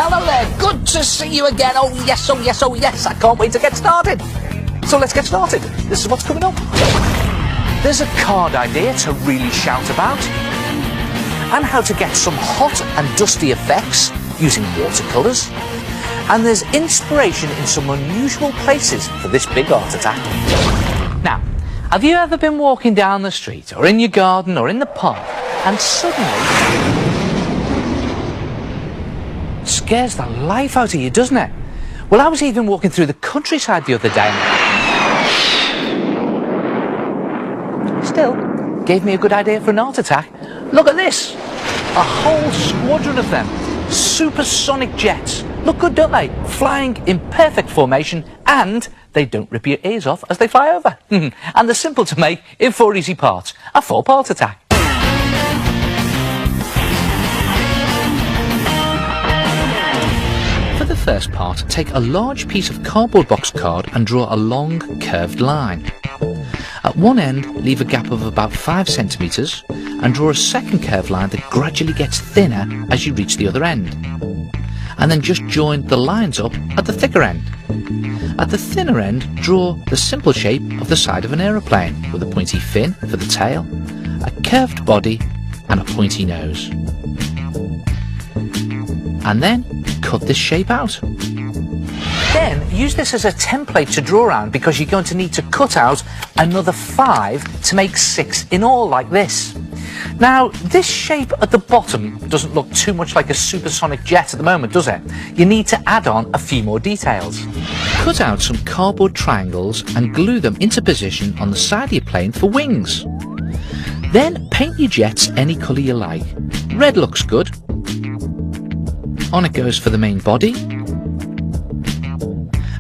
Hello there, good to see you again. Oh yes, oh yes, oh yes. I can't wait to get started. So let's get started. This is what's coming up. There's a card idea to really shout about, and how to get some hot and dusty effects using watercolours. And there's inspiration in some unusual places for this big art attack. Now, have you ever been walking down the street, or in your garden, or in the park, and suddenly scares the life out of you, doesn't it? Well, I was even walking through the countryside the other day. Still, gave me a good idea for an art attack. Look at this! A whole squadron of them. Supersonic jets. Look good, don't they? Flying in perfect formation, and they don't rip your ears off as they fly over. And they're simple to make in 4 easy parts. A 4-part attack. For the first part, take a large piece of cardboard box card and draw a long, curved line. At one end, leave a gap of about 5 centimetres and draw a second curved line that gradually gets thinner as you reach the other end. And then just join the lines up at the thicker end. At the thinner end, draw the simple shape of the side of an aeroplane with a pointy fin for the tail, a curved body and a pointy nose. And then cut this shape out. Then use this as a template to draw around, because you're going to need to cut out another 5 to make 6 in all, like this. Now, this shape at the bottom doesn't look too much like a supersonic jet at the moment, does it? You need to add on a few more details. Cut out some cardboard triangles and glue them into position on the side of your plane for wings. Then paint your jets any colour you like. Red looks good. On it goes for the main body.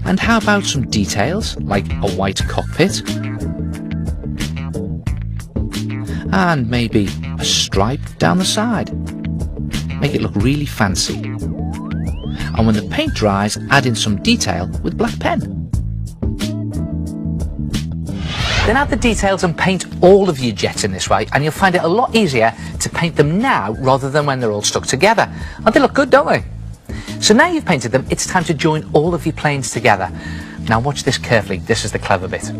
And how about some details, like a white cockpit? And maybe a stripe down the side. Make it look really fancy. And when the paint dries, add in some detail with black pen. Then add the details and paint all of your jets in this way, and you'll find it a lot easier to paint them now rather than when they're all stuck together. And they look good, don't they? So now you've painted them, it's time to join all of your planes together. Now watch this carefully, this is the clever bit.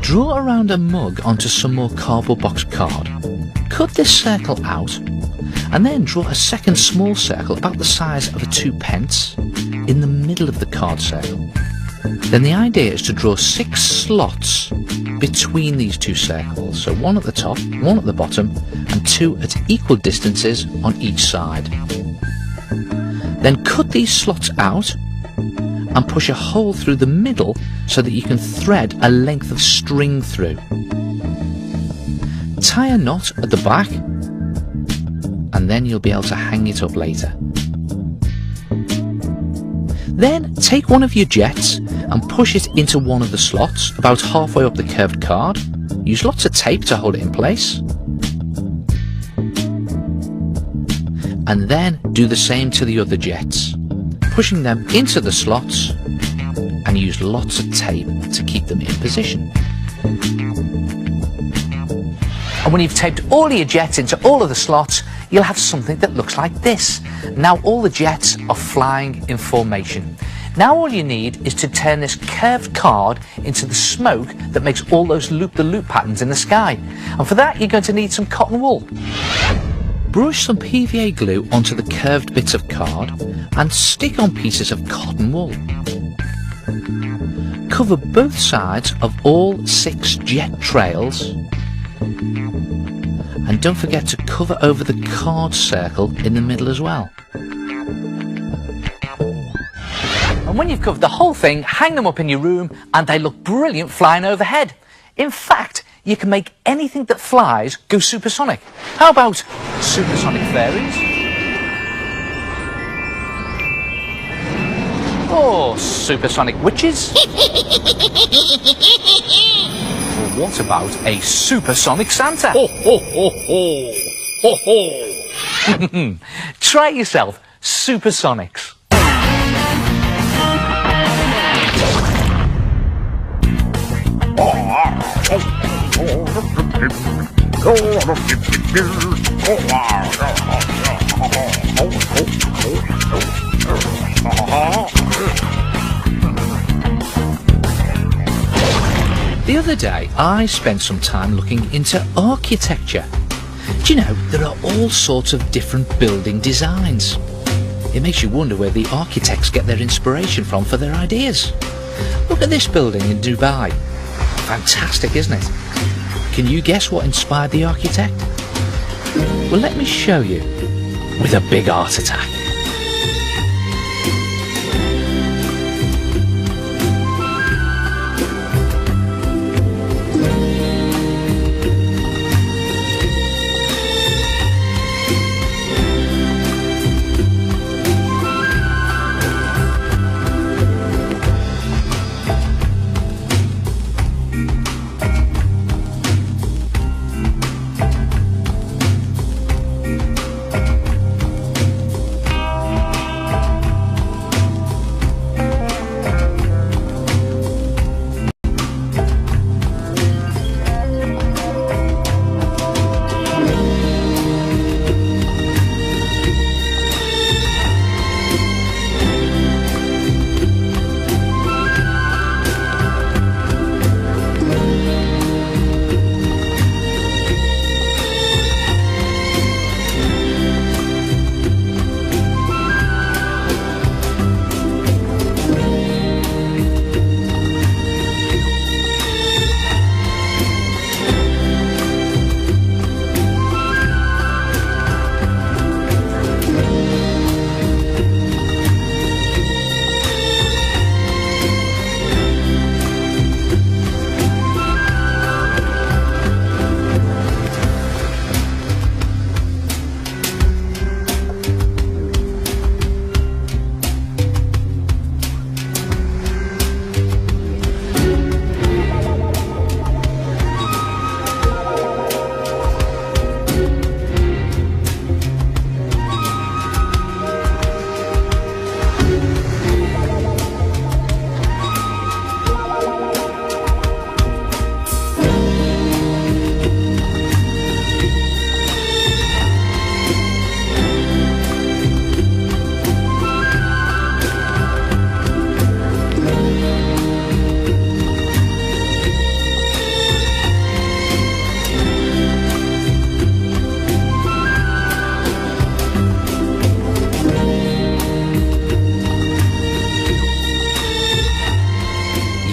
Draw around a mug onto some more cardboard box card. Cut this circle out, and then draw a second small circle about the size of a 2 pence in the middle of the card circle. Then the idea is to draw 6 slots between these 2 circles, so 1 at the top, 1 at the bottom, and 2 at equal distances on each side. Then cut these slots out and push a hole through the middle so that you can thread a length of string through. Tie a knot at the back, and then you'll be able to hang it up later. Then take one of your jets and push it into one of the slots about halfway up the curved card. Use lots of tape to hold it in place. And then do the same to the other jets, pushing them into the slots, and use lots of tape to keep them in position. And when you've taped all your jets into all of the slots, you'll have something that looks like this. Now all the jets are flying in formation. Now all you need is to turn this curved card into the smoke that makes all those loop-the-loop patterns in the sky. And for that you're going to need some cotton wool. Brush some PVA glue onto the curved bits of card and stick on pieces of cotton wool. Cover both sides of all 6 jet trails, and don't forget to cover over the card circle in the middle as well. And when you've covered the whole thing, hang them up in your room and they look brilliant flying overhead. In fact, you can make anything that flies go supersonic. How about supersonic fairies? Or supersonic witches? Or what about a supersonic Santa? Ho, ho, ho, ho. Ho, ho. Try it yourself, supersonics. other day, I spent some time looking into architecture. Do you know, there are all sorts of different building designs. It makes you wonder where the architects get their inspiration from for their ideas. Look at this building in Dubai. Fantastic, isn't it? Can you guess what inspired the architect? Well, let me show you with a big art attack.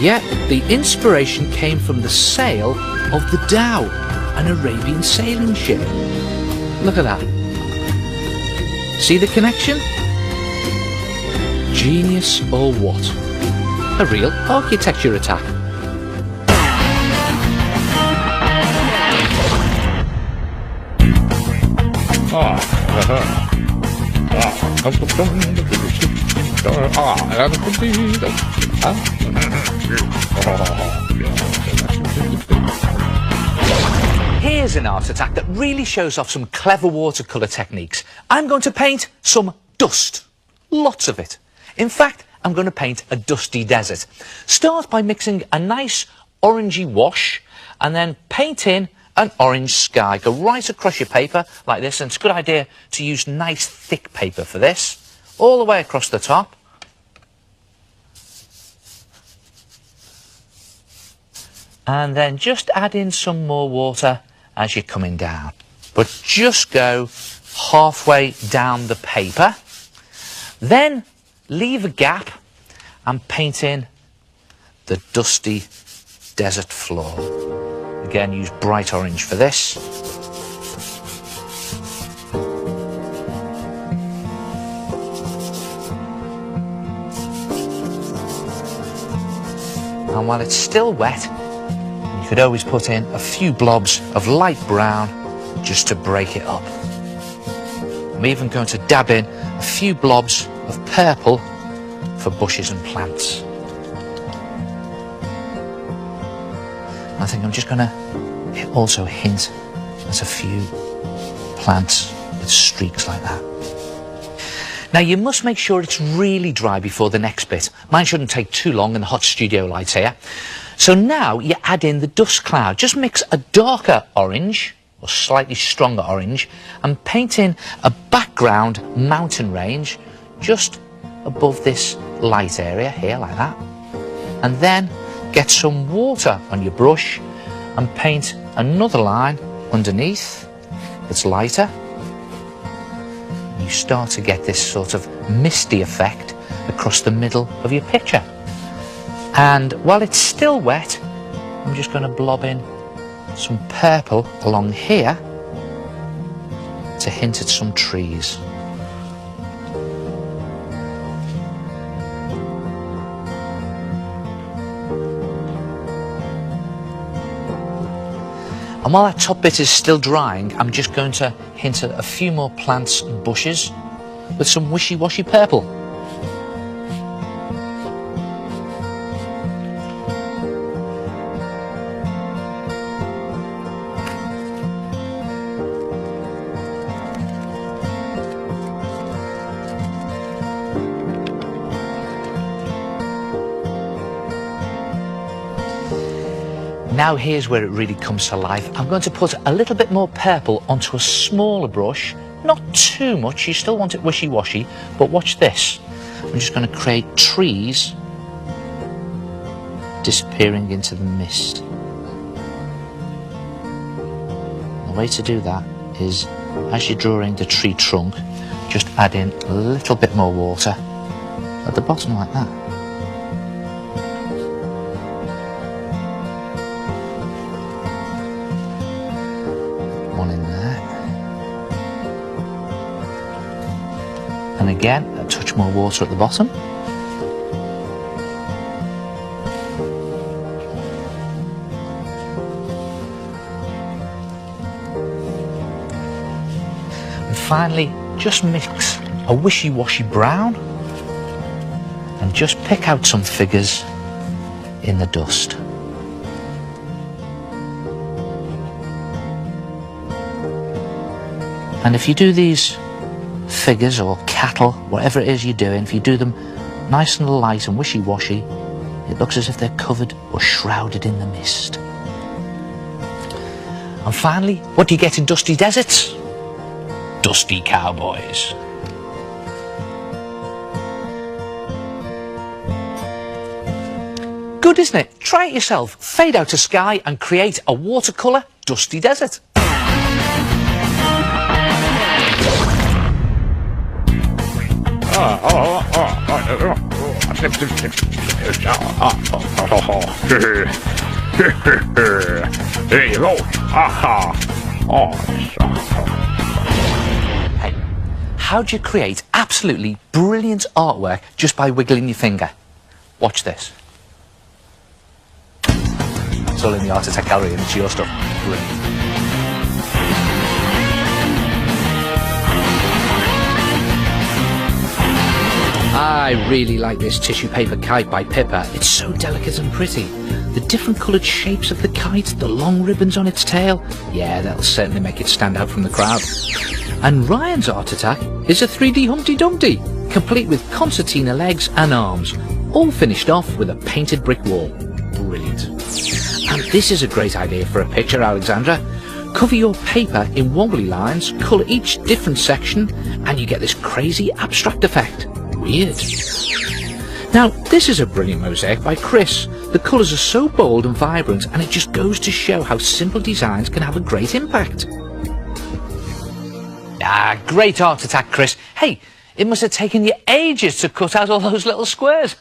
Yeah, the inspiration came from the sail of the Dhow, an Arabian sailing ship. Look at that. See the connection? Genius or what? A real architecture attack. Here's an art attack that really shows off some clever watercolour techniques. I'm going to paint some dust. Lots of it. In fact, I'm going to paint a dusty desert. Start by mixing a nice orangey wash and then paint in an orange sky. Go right across your paper like this, and it's a good idea to use nice thick paper for this. All the way across the top. And then just add in some more water as you're coming down. But just go halfway down the paper. Then leave a gap and paint in the dusty desert floor. Again, use bright orange for this. And while it's still wet, you could always put in a few blobs of light brown just to break it up. I'm even going to dab in a few blobs of purple for bushes and plants. I think I'm just going to also hint at a few plants with streaks like that. Now you must make sure it's really dry before the next bit. Mine shouldn't take too long in the hot studio lights here. So now you add in the dust cloud. Just mix a darker orange, or slightly stronger orange, and paint in a background mountain range just above this light area here, like that. And then get some water on your brush and paint another line underneath that's lighter. You start to get this sort of misty effect across the middle of your picture. And while it's still wet, I'm just going to blob in some purple along here to hint at some trees. And while that top bit is still drying, I'm just going to hint at a few more plants and bushes with some wishy-washy purple. Now here's where it really comes to life. I'm going to put a little bit more purple onto a smaller brush, not too much, you still want it wishy-washy, but watch this. I'm just going to create trees disappearing into the mist. The way to do that is, as you're drawing the tree trunk, just add in a little bit more water at the bottom like that. One in there. And again, a touch more water at the bottom. And finally, just mix a wishy-washy brown and just pick out some figures in the dust. And if you do these figures or cattle, whatever it is you're doing, if you do them nice and light and wishy-washy, it looks as if they're covered or shrouded in the mist. And finally, what do you get in dusty deserts? Dusty cowboys. Good, isn't it? Try it yourself. Fade out a sky and create a watercolour dusty desert. There you go. Hey, how do you create absolutely brilliant artwork just by wiggling your finger? Watch this. It's all in the Art Attack gallery and it's your stuff. Brilliant. I really like this tissue paper kite by Pippa. It's so delicate and pretty. The different coloured shapes of the kite, the long ribbons on its tail, yeah, that'll certainly make it stand out from the crowd. And Ryan's Art Attack is a 3D Humpty Dumpty, complete with concertina legs and arms, all finished off with a painted brick wall. Brilliant. And this is a great idea for a picture, Alexandra. Cover your paper in wobbly lines, colour each different section, and you get this crazy abstract effect. Weird. Now, this is a brilliant mosaic by Chris. The colours are so bold and vibrant, and it just goes to show how simple designs can have a great impact. Ah, great Art Attack, Chris. Hey, it must have taken you ages to cut out all those little squares.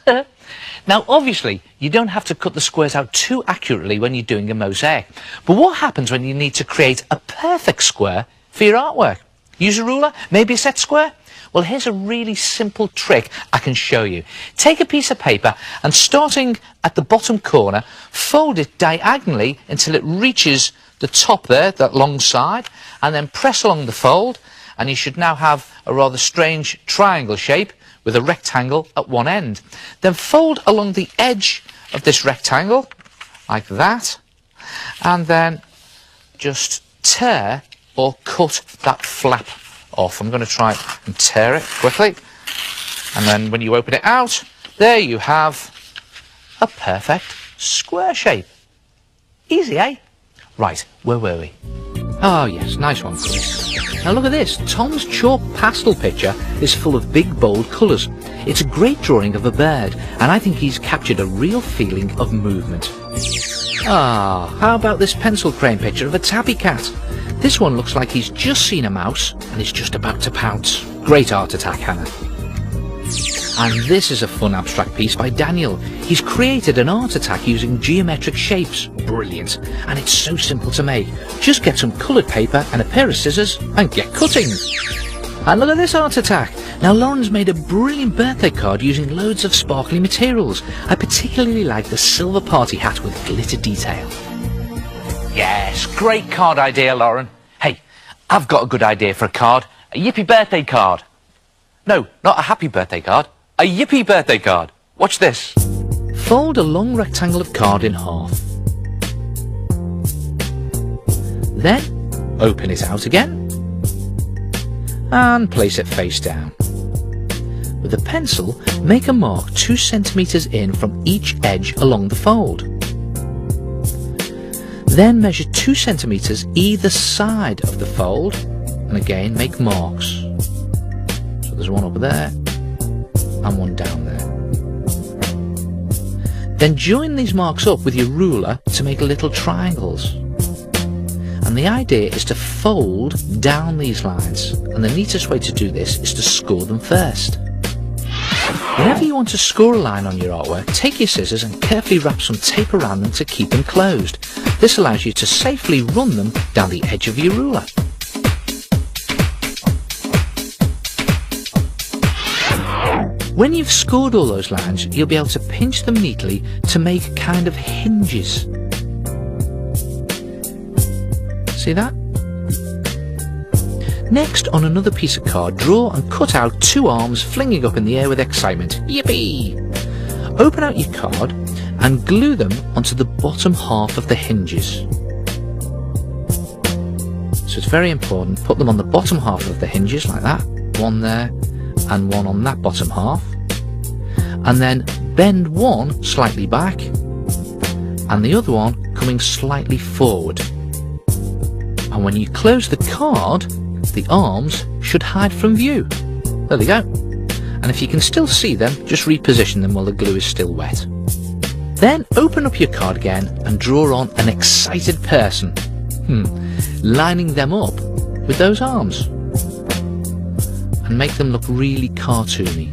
Now, obviously, you don't have to cut the squares out too accurately when you're doing a mosaic. But what happens when you need to create a perfect square for your artwork? Use a ruler? Maybe a set square? Well, here's a really simple trick I can show you. Take a piece of paper and, starting at the bottom corner, fold it diagonally until it reaches the top there, that long side, and then press along the fold, and you should now have a rather strange triangle shape with a rectangle at one end. Then fold along the edge of this rectangle, like that, and then just tear or cut that flap off. I'm going to try and tear it quickly, and then when you open it out, there you have a perfect square shape. Easy, eh? Right, where were we? Oh yes, nice one, Chris. Now look at this. Tom's chalk pastel picture is full of big bold colours. It's a great drawing of a bird, and I think he's captured a real feeling of movement. Ah, how about this pencil crane picture of a tabby cat? This one looks like he's just seen a mouse and is just about to pounce. Great art attack, Hannah. And this is a fun abstract piece by Daniel. He's created an art attack using geometric shapes. Brilliant. And it's so simple to make. Just get some coloured paper and a pair of scissors and get cutting. And look at this art attack. Now Lauren's made a brilliant birthday card using loads of sparkly materials. I particularly like the silver party hat with glitter detail. Yes, great card idea, Lauren. Hey, I've got a good idea for a card. A Yippee birthday card. No, not a happy birthday card. A Yippee birthday card. Watch this. Fold a long rectangle of card in half. Then, open it out again. And place it face down. With a pencil, make a mark 2 centimeters in from each edge along the fold. Then measure 2 centimeters either side of the fold, and again make marks. So there's one over there, and one down there. Then join these marks up with your ruler to make little triangles. And the idea is to fold down these lines, and the neatest way to do this is to score them first. Whenever you want to score a line on your artwork, take your scissors and carefully wrap some tape around them to keep them closed. This allows you to safely run them down the edge of your ruler. When you've scored all those lines, you'll be able to pinch them neatly to make kind of hinges. See that? Next, on another piece of card, draw and cut out 2 arms flinging up in the air with excitement. Yippee! Open out your card and glue them onto the bottom half of the hinges. So it's very important, put them on the bottom half of the hinges like that. One there and one on that bottom half. And then bend one slightly back and the other one coming slightly forward. And when you close the card, the arms should hide from view. There they go. And if you can still see them, just reposition them while the glue is still wet. Then open up your card again and draw on an excited person, lining them up with those arms. And make them look really cartoony.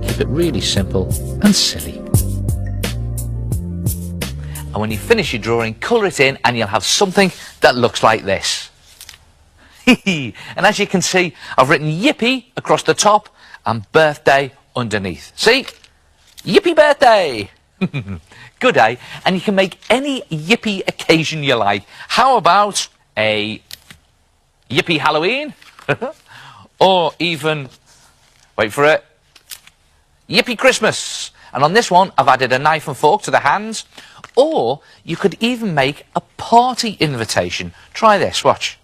Keep it really simple and silly. And when you finish your drawing, colour it in and you'll have something that looks like this. And as you can see, I've written Yippee across the top and birthday underneath. See? Yippee birthday! Good, eh? And you can make any Yippee occasion you like. How about a Yippee Halloween? Or even, wait for it, Yippee Christmas. And on this one, I've added a knife and fork to the hands. Or you could even make a party invitation. Try this, watch.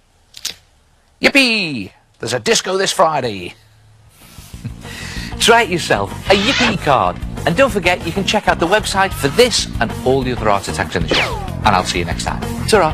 Yippee! There's a disco this Friday. Try it yourself, a Yippee card. And don't forget, you can check out the website for this and all the other art attacks in the show. And I'll see you next time. Ta-ra!